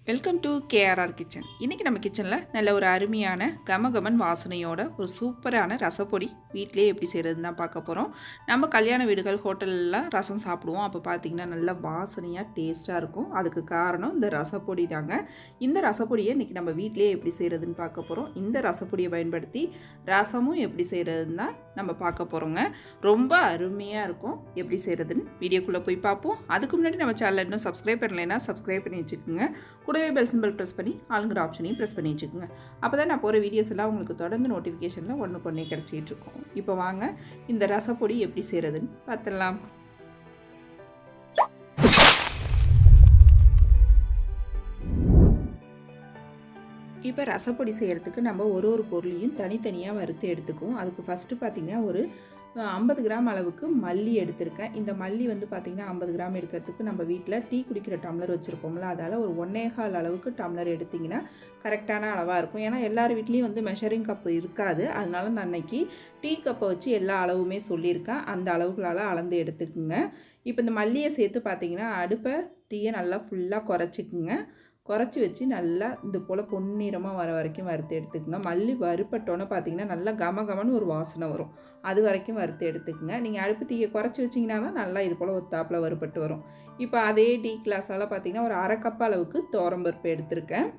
Welcome to KRR kitchen. இன்றைக்கி நம்ம கிச்சனில் நல்ல ஒரு அருமையான கமகமன் வாசனையோட ஒரு சூப்பரான ரசப்பொடி வீட்டிலே எப்படி செய்கிறதுன்னு தான் பார்க்க போகிறோம். நம்ம கல்யாண வீடுகள் ஹோட்டல்லாம் ரசம் சாப்பிடுவோம். அப்போ பார்த்திங்கன்னா நல்ல வாசனையாக டேஸ்ட்டாக இருக்கும். அதுக்கு காரணம் இந்த ரசப்பொடி தாங்க. இந்த ரசப்பொடியை இன்றைக்கி நம்ம வீட்டிலே எப்படி செய்கிறதுன்னு பார்க்க போகிறோம். இந்த ரசப்பொடியை பயன்படுத்தி ரசமும் எப்படி செய்கிறதுன்னு தான் நம்ம பார்க்க போகிறோங்க. ரொம்ப அருமையாக இருக்கும். எப்படி செய்கிறதுன்னு வீடியோக்குள்ளே போய் பார்ப்போம். அதுக்கு முன்னாடி நம்ம சேனலை இன்னும் சப்ஸ்கிரைப் பண்ணலைன்னா சப்ஸ்கிரைப் பண்ணி வச்சுக்கோங்க. கூடவே பெல் சிம்பிள் ப்ரெஸ் பண்ணி ஆளுங்கிற ஆப்ஷனையும் ப்ரெஸ் பண்ணி வச்சுக்கோங்க. அப்போ தான் நான் போகிற வீடியோஸ் எல்லாம் உங்களுக்கு தொடர்ந்து நோட்டிஃபிகேஷனில் ஒன்றுக்கு ஒன்றே கிடச்சிட்டு இருக்கும். இப்போ வாங்க இந்த ரசப்பொடி எப்படி செய்கிறதுன்னு பார்த்துடலாம். இப்போ ரசப்பொடி செய்கிறதுக்கு நம்ம ஒரு பொருளையும் தனித்தனியாக வறுத்து எடுத்துக்குவோம். அதுக்கு ஃபஸ்ட்டு பார்த்திங்கன்னா ஒரு 50 கிராம் அளவுக்கு மல்லி எடுத்திருக்கேன். இந்த மல்லி வந்து பார்த்திங்கன்னா 50 கிராம் எடுக்கிறதுக்கு நம்ம வீட்டில் டீ குடிக்கிற டம்ளர் வச்சுருப்போம்ல, அதால் ஒரு 1.25 அளவுக்கு டம்ளர் எடுத்திங்கன்னா கரெக்டான அளவாக இருக்கும். ஏன்னா எல்லார் வீட்லேயும் வந்து மெஷரிங் கப்பு இருக்காது. அதனால நான் அன்றைக்கி டீ கப்பை வச்சு எல்லா அளவுமே சொல்லியிருக்கேன். அந்த அளவுகளால் அளந்து எடுத்துக்குங்க. இப்போ இந்த மல்லியை சேர்த்து பார்த்திங்கன்னா அடுப்பை டீயை நல்லா ஃபுல்லாக குறைச்சி வச்சு நல்லா இது போல் பொன்னிறமாக வர வரைக்கும் வறுத்து எடுத்துக்கோங்க. மல்லி வறுப்பட்டோன்னே பார்த்திங்கன்னா நல்லா கமகமன்னு ஒரு வாசனை வரும். அது வரைக்கும் வறுத்து எடுத்துக்கோங்க. நீங்கள் அடுப்பு தீயை குறைச்சி வச்சிங்கன்னா தான் நல்லா இது போல் ஒத்தாப்பில் வறுப்பட்டு வரும். இப்போ அதே டீ கிளாஸால் பார்த்திங்கன்னா ஒரு 1/2 கப் அளவுக்கு துவரம்பருப்பு எடுத்திருக்கேன்.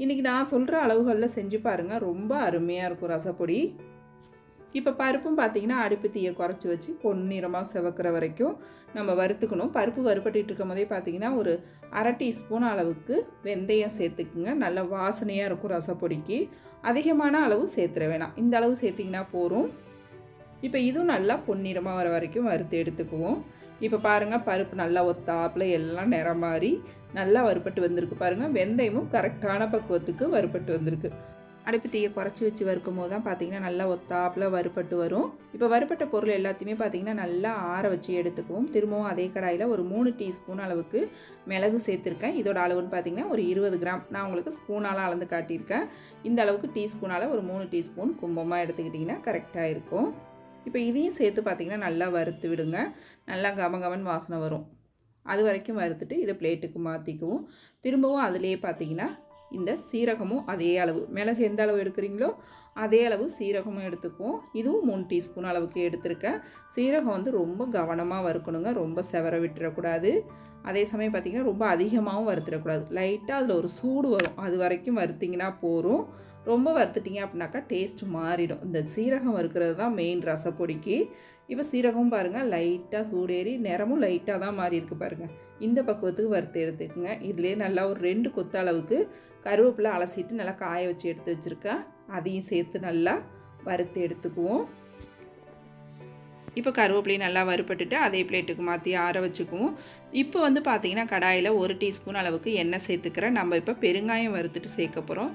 இன்றைக்கி நான் சொல்கிற அளவுகளில் செஞ்சு பாருங்கள். ரொம்ப அருமையாக இருக்கும் ரசப்பொடி. இப்போ பருப்பும் பார்த்திங்கன்னா அடுப்பு தீயை குறைச்சி வச்சு பொன்னிறமாக செவக்கிற வரைக்கும் நம்ம வறுத்துக்கணும். பருப்பு வறுப்பட்டு இருக்கும் போதே பார்த்திங்கன்னா ஒரு 1/2 டீஸ்பூன் அளவுக்கு வெந்தயம் சேர்த்துக்குங்க. நல்ல வாசனையாக இருக்கும் ரசப்பொடிக்கு. அதிகமான அளவு சேர்த்துற வேணாம். இந்த அளவு சேர்த்திங்கன்னா போதும். இப்போ இதுவும் நல்லா பொன்னிறமாக வர வரைக்கும் வறுத்து எடுத்துக்குவோம். இப்போ பாருங்கள் பருப்பு நல்லா ஒத்தாப்பில் எல்லாம் நிறம் மாறி நல்லா வறுப்பட்டு வந்திருக்கு. பாருங்கள் வெந்தயமும் கரெக்டான பக்குவத்துக்கு வறுப்பட்டு வந்திருக்கு. அடுப்பு தீயை குறைச்சி வச்சு வறுக்கும் போது தான் பார்த்திங்கன்னா நல்லா ஒத்தாப்பில் வறுப்பட்டு வரும். இப்போ வறுப்பட்ட பொருள் எல்லாத்தையுமே பார்த்திங்கன்னா நல்லா ஆற வச்சு எடுத்துக்குவோம். திரும்பவும் அதே கடாயில் ஒரு 3 டீஸ்பூன் அளவுக்கு மிளகு சேர்த்துருக்கேன். இதோட அளவுன்னு பார்த்திங்கன்னா ஒரு 20 கிராம். நான் உங்களுக்கு ஸ்பூனால் அளந்து காட்டியிருக்கேன். இந்த அளவுக்கு டீஸ்பூனால் ஒரு 3 டீஸ்பூன் கும்பமாக எடுத்துக்கிட்டிங்கன்னா கரெக்டாக இருக்கும். இப்போ இதையும் சேர்த்து பார்த்திங்கன்னா நல்லா வறுத்து விடுங்க. நல்லா கமகமன் வாசனை வரும். அது வரைக்கும் வறுத்துட்டு இதை பிளேட்டுக்கு மாற்றிக்குவோம். திரும்பவும் அதிலே பார்த்திங்கன்னா இந்த சீரகமும் அதே அளவு, மிளகு எந்த அளவு எடுக்கிறீங்களோ அதே அளவு சீரகமும் எடுத்துக்குவோம். இதுவும் 3 டீஸ்பூன் அளவுக்கு எடுத்திருக்கேன். சீரகம் வந்து ரொம்ப கவனமாக வறுக்கணுங்க. ரொம்ப செவர விட்டுறக்கூடாது. அதே சமயம் பார்த்திங்கன்னா ரொம்ப அதிகமாகவும் வறுத்துடக்கூடாது. லைட்டாக அதில் ஒரு சூடு வரும். அது வரைக்கும் வறுத்திங்கன்னா போதும். ரொம்ப வறுத்துட்டிங்க அப்படின்னாக்கா டேஸ்ட்டு மாறிடும். இந்த சீரகம் வறுக்கிறது தான் மெயின் ரசப்பொடிக்கு. இப்போ சீரகம் பாருங்கள் லைட்டாக சூடேறி நிறமும் லைட்டாக தான் மாறி இருக்குது பாருங்கள். இந்த பக்குவத்துக்கு வறுத்து எடுத்துக்கோங்க. இதிலே நல்லா ஒரு 2 கொத்து அளவுக்கு கருவேப்பிலை அலசிட்டு நல்லா காய வச்சு எடுத்து வச்சுருக்கேன். அதையும் சேர்த்து நல்லா வறுத்து எடுத்துக்குவோம். இப்போ கருவேப்பிலையும் நல்லா வறுப்பட்டுட்டு அதே பிளேட்டுக்கு மாற்றி ஆற வச்சுக்குவோம். இப்போ வந்து பார்த்திங்கன்னா கடாயில் 1 டீஸ்பூன் அளவுக்கு எண்ணெய் சேர்த்துக்கிறேன். நம்ம இப்போ பெருங்காயம் வறுத்துட்டு சேர்க்க போகிறோம்.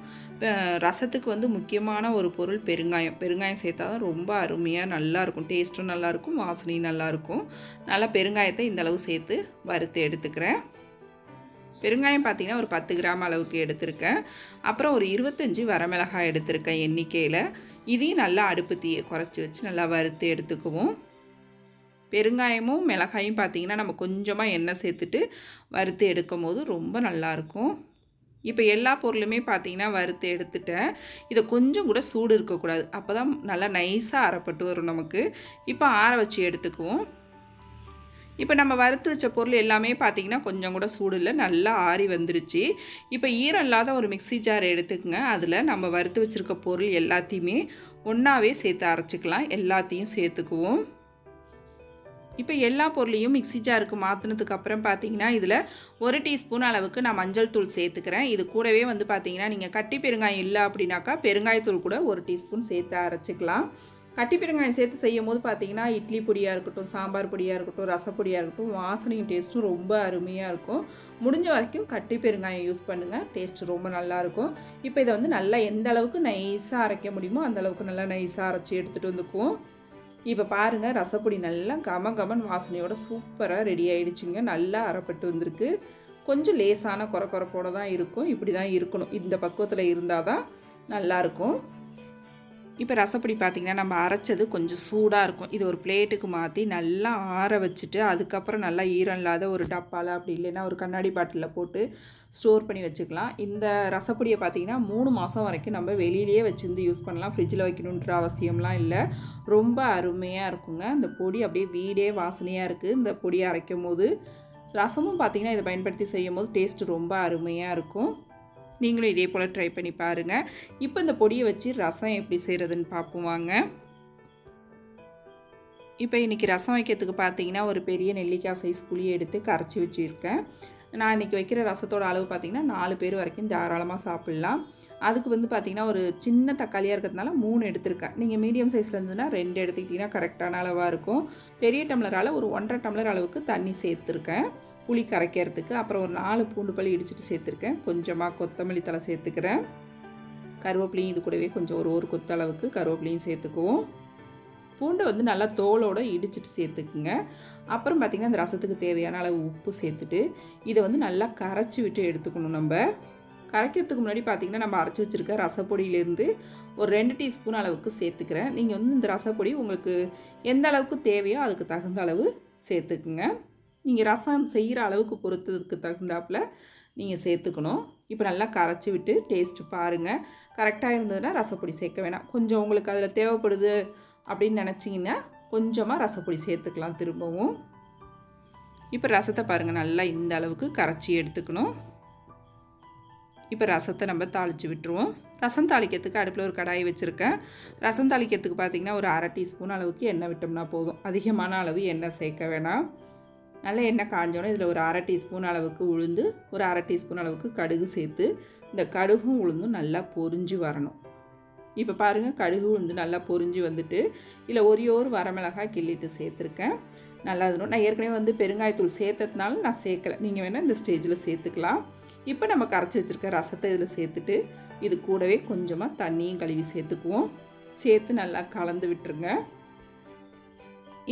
ரசத்துக்கு வந்து முக்கியமான ஒரு பொருள் பெருங்காயம் சேர்த்தா தான் ரொம்ப அருமையாக நல்லாயிருக்கும். டேஸ்ட்டும் நல்லாயிருக்கும், வாசனையும் நல்லாயிருக்கும். நல்லா பெருங்காயத்தை இந்தளவு சேர்த்து வறுத்து எடுத்துக்கிறேன். பெருங்காயம் பார்த்திங்கன்னா ஒரு 10 கிராம் அளவுக்கு எடுத்திருக்கேன். அப்புறம் ஒரு 25 வரமிளகாய் எடுத்திருக்கேன் எண்ணிக்கையில். இதையும் நல்லா அடுப்பு தீயை குறைச்சி வச்சு நல்லா வறுத்து எடுத்துக்குவோம். பெருங்காயமும் மிளகாயும் பார்த்திங்கன்னா நம்ம கொஞ்சமாக எண்ணெய் சேர்த்துட்டு வறுத்து எடுக்கும் போது ரொம்ப நல்லாயிருக்கும். இப்போ எல்லா பொருளுமே பார்த்திங்கன்னா வறுத்து எடுத்துட்டேன். இதை கொஞ்சம் கூட சூடு இருக்கக்கூடாது. அப்போ தான் நல்லா நைஸாக அரைப்பட்டு வரும் நமக்கு. இப்போ ஆற வச்சு எடுத்துக்குவோம். இப்போ நம்ம வறுத்து வச்ச பொருள் எல்லாமே பார்த்திங்கன்னா கொஞ்சம் கூட சூடு இல்லை, நல்லா ஆறி வந்துருச்சு. இப்போ ஈரம் இல்லாத ஒரு மிக்ஸி ஜார் எடுத்துக்கங்க. அதில் நம்ம வறுத்து வச்சுருக்க பொருள் எல்லாத்தையுமே ஒன்றாவே சேர்த்து அரைச்சிக்கலாம். எல்லாத்தையும் சேர்த்துக்குவோம். இப்போ எல்லா பொருளையும் மிக்ஸி ஜாருக்கு மாற்றினதுக்கு அப்புறம் பார்த்திங்கன்னா இதில் 1 டீஸ்பூன் அளவுக்கு நான் மஞ்சள் தூள் சேர்த்துக்கிறேன். இது கூடவே வந்து பார்த்திங்கன்னா நீங்கள் கட்டி பெருங்காயம் இல்லை அப்படின்னாக்கா பெருங்காயத்தூள் கூட 1 டீஸ்பூன் சேர்த்து அரைச்சிக்கலாம். கட்டி பெருங்காயம் சேர்த்து செய்யும் போது பார்த்திங்கன்னா இட்லி பொடியாக இருக்கட்டும், சாம்பார் பொடியாக இருக்கட்டும், ரசப்பொடியாக இருக்கட்டும், வாசனையும் டேஸ்ட்டும் ரொம்ப அருமையாக இருக்கும். முடிஞ்ச வரைக்கும் கட்டி பெருங்காயம் யூஸ் பண்ணுங்கள். டேஸ்ட்டு ரொம்ப நல்லாயிருக்கும். இப்போ இதை வந்து நல்லா எந்த அளவுக்கு நைஸாக அரைக்க முடியுமோ அந்த அளவுக்கு நல்லா நைஸாக அரைச்சி எடுத்துகிட்டு வந்துக்குவோம். இப்போ பாருங்கள் ரசப்பொடி நல்லா கமகமன் வாசனையோட சூப்பராக ரெடி ஆகிடுச்சுங்க. நல்லா அரைப்பட்டு வந்திருக்கு. கொஞ்சம் லேசான கொரப்போட தான் இருக்கும். இப்படி தான் இருக்கணும். இந்த பக்குவத்தில் இருந்தால் தான் நல்லாயிருக்கும். இப்போ ரசப்பொடி பார்த்திங்கன்னா நம்ம அரைச்சது கொஞ்சம் சூடாக இருக்கும். இது ஒரு பிளேட்டுக்கு மாற்றி நல்லா ஆற வச்சுட்டு அதுக்கப்புறம் நல்லா ஈரம் இல்லாத ஒரு டப்பாவில் அப்படி இல்லைன்னா ஒரு கண்ணாடி பாட்டிலில் போட்டு ஸ்டோர் பண்ணி வச்சுக்கலாம். இந்த ரசப்பொடியை பார்த்திங்கன்னா 3 மாதம் வரைக்கும் நம்ம வெளியிலேயே வச்சுருந்து யூஸ் பண்ணலாம். ஃப்ரிட்ஜில் வைக்கணுன்ற அவசியம்லாம் இல்லை. ரொம்ப அருமையாக இருக்குங்க. இந்த பொடி அப்படியே வீடே வாசனையாக இருக்குது. இந்த பொடியை அரைக்கும் போது ரசமும் பார்த்திங்கன்னா இதை பயன்படுத்தி செய்யும் போது டேஸ்ட்டு ரொம்ப அருமையாக இருக்கும். நீங்களும் இதே போல் ட்ரை பண்ணி பாருங்கள். இப்போ இந்த பொடியை வச்சு ரசம் எப்படி செய்கிறதுன்னு பார்ப்போம் வாங்க. இப்போ இன்றைக்கி ரசம் வைக்கிறதுக்கு பார்த்தீங்கன்னா ஒரு பெரிய நெல்லிக்காய் சைஸ் புளியை எடுத்து கரைச்சி வச்சுருக்கேன். நான் இன்றைக்கி வைக்கிற ரசத்தோட அளவு பார்த்திங்கன்னா 4 பேர் வரைக்கும் தாராளமாக சாப்பிட்லாம். அதுக்கு வந்து பார்த்திங்கன்னா ஒரு சின்ன தக்காளியாக இருக்கிறதுனால 3 எடுத்திருக்கேன். நீங்கள் மீடியம் சைஸில் இருந்ததுன்னா 2 எடுத்துக்கிட்டிங்கன்னா கரெக்டான அளவாக இருக்கும். பெரிய டம்ளரால் ஒரு 1.5 டம்ளர் அளவுக்கு தண்ணி சேர்த்துருக்கேன் புளி கரைக்கிறதுக்கு. அப்புறம் ஒரு 4 பூண்டு பல் இடிச்சிட்டு சேர்த்துருக்கேன். கொஞ்சமாக கொத்தமல்லி தழை சேர்த்துக்கிறேன். கருவேப்பிலையும் இது கூடவே கொஞ்சம் ஒரு கொத்து அளவுக்கு கருவேப்பிலையும் சேர்த்துக்குவோம். பூண்டை வந்து நல்லா தோலோடு இடிச்சிட்டு சேர்த்துக்குங்க. அப்புறம் பார்த்திங்கன்னா இந்த ரசத்துக்கு தேவையான அளவு உப்பு சேர்த்துட்டு இதை வந்து நல்லா கரைச்சி விட்டு எடுத்துக்கணும். நம்ம கரைக்கிறதுக்கு முன்னாடி பார்த்திங்கன்னா நம்ம அரைச்சி வச்சுருக்க ரசப்பொடியிலேருந்து ஒரு 2 டீஸ்பூன் அளவுக்கு சேர்த்துக்கிறேன். நீங்கள் வந்து இந்த ரசப்பொடி உங்களுக்கு எந்த அளவுக்கு தேவையோ அதுக்கு தகுந்த அளவு சேர்த்துக்குங்க. நீங்கள் ரசம் செய்கிற அளவுக்கு பொறுத்ததுக்கு தகுந்தாப்பில் நீங்கள் சேர்த்துக்கணும். இப்போ நல்லா கரைச்சி விட்டு டேஸ்ட்டு பாருங்கள். கரெக்டாக இருந்ததுன்னா ரசப்பொடி சேர்க்க வேணாம். கொஞ்சம் உங்களுக்கு அதில் தேவைப்படுது அப்படின்னு நினச்சிங்கன்னா கொஞ்சமாக ரசப்பொடி சேர்த்துக்கலாம் திரும்பவும். இப்போ ரசத்தை பாருங்கள், நல்லா இந்த அளவுக்கு கரைச்சி எடுத்துக்கணும். இப்போ ரசத்தை நம்ம தாளித்து விட்டுருவோம். ரசம் தாளிக்கிறதுக்கு அடுப்பில் ஒரு கடாயை வச்சுருக்கேன். ரசம் தாளிக்கிறதுக்கு பார்த்திங்கன்னா ஒரு 1/2 டீஸ்பூன் அளவுக்கு எண்ணெய் விட்டோம்னா போதும். அதிகமான அளவு எண்ணெய் சேர்க்க வேணாம். நல்ல எண்ணெய் காஞ்சோன்னே இதில் ஒரு 1/2 டீஸ்பூன் அளவுக்கு உளுந்து, ஒரு 1/2 டீஸ்பூன் அளவுக்கு கடுகு சேர்த்து இந்த கடுகும் உளுந்தும் நல்லா பொரிஞ்சு வரணும். இப்போ பாருங்கள், கடுகு உளுந்து நல்லா பொரிஞ்சு வந்துட்டு இல்லை ஒரு வரமிளகாய் கிள்ளிட்டு சேர்த்துருக்கேன். நல்லா இருக்கணும். நான் ஏற்கனவே வந்து பெருங்காயத்தூள் சேர்த்ததுனால நான் சேர்க்கலை. நீங்கள் வேணால் இந்த ஸ்டேஜில் சேர்த்துக்கலாம். இப்போ நம்ம கரைச்சி வச்சுருக்க ரசத்தை இதில் சேர்த்துட்டு இது கூடவே கொஞ்சமாக தண்ணியும் கழுவி சேர்த்துக்குவோம். சேர்த்து நல்லா கலந்து விட்டுருங்க.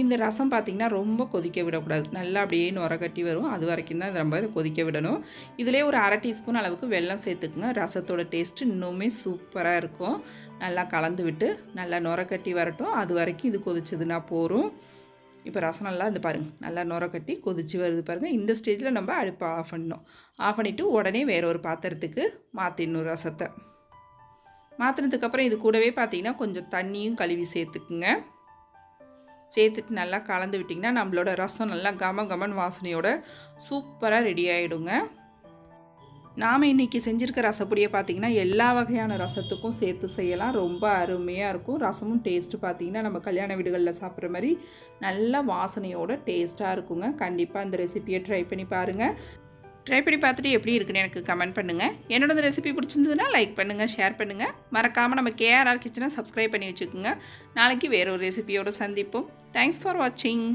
இந்த ரசம் பார்த்திங்கன்னா ரொம்ப கொதிக்க விடக்கூடாது. நல்லா அப்படியே நுரக்கட்டி வரும். அது வரைக்கும் தான் நம்ம இதை கொதிக்க விடணும். இதிலே ஒரு 1/2 டீஸ்பூன் அளவுக்கு வெல்லம் சேர்த்துக்குங்க. ரசத்தோட டேஸ்ட்டு இன்னுமே சூப்பராக இருக்கும். நல்லா கலந்து விட்டு நல்லா நுரக்கட்டி வரட்டும். அது வரைக்கும் இது கொதிச்சதுன்னா போதும். இப்போ ரசம் நல்லா இந்த பாருங்கள், நல்லா நுரக்கட்டி கொதிச்சு வருது பாருங்கள். இந்த ஸ்டேஜில் நம்ம அடுப்பை ஆஃப் பண்ணணும். ஆஃப் பண்ணிவிட்டு உடனே வேறு ஒரு பாத்திரத்துக்கு மாற்றிடணும். ரசத்தை மாற்றினதுக்கப்புறம் இது கூடவே பார்த்திங்கன்னா கொஞ்சம் தண்ணியும் கழுவி சேர்த்துக்குங்க. சேர்த்துட்டு நல்லா கலந்து விட்டிங்கன்னா நம்மளோட ரசம் நல்லா கமன் வாசனையோட சூப்பராக ரெடி ஆகிடுங்க. நாம் இன்றைக்கி செஞ்சுருக்க ரசப்பொடியை பார்த்திங்கன்னா எல்லா வகையான ரசத்துக்கும் சேர்த்து செய்யலாம். ரொம்ப அருமையாக இருக்கும். ரசமும் டேஸ்ட்டு பார்த்திங்கன்னா நம்ம கல்யாண வீடுகளில் சாப்பிட்ற மாதிரி நல்ல வாசனையோட டேஸ்ட்டாக இருக்குங்க. கண்டிப்பாக இந்த ரெசிபியை ட்ரை பண்ணி பாருங்கள். ட்ரை பண்ணி பார்த்துட்டு எப்படி இருக்குன்னு எனக்கு கமெண்ட் பண்ணுங்கள். என்னோட ரெசிபி பிடிச்சிருந்ததுன்னா லைக் பண்ணுங்கள், ஷேர் பண்ணுங்கள். மறக்காமல் நம்ம KRR கிச்சனை சப்ஸ்கிரைப் பண்ணி வச்சுக்கோங்க. நாளைக்கு வேறு ஒரு ரெசிபியோடு சந்திப்போம். தேங்க்ஸ் ஃபார் வாட்சிங்.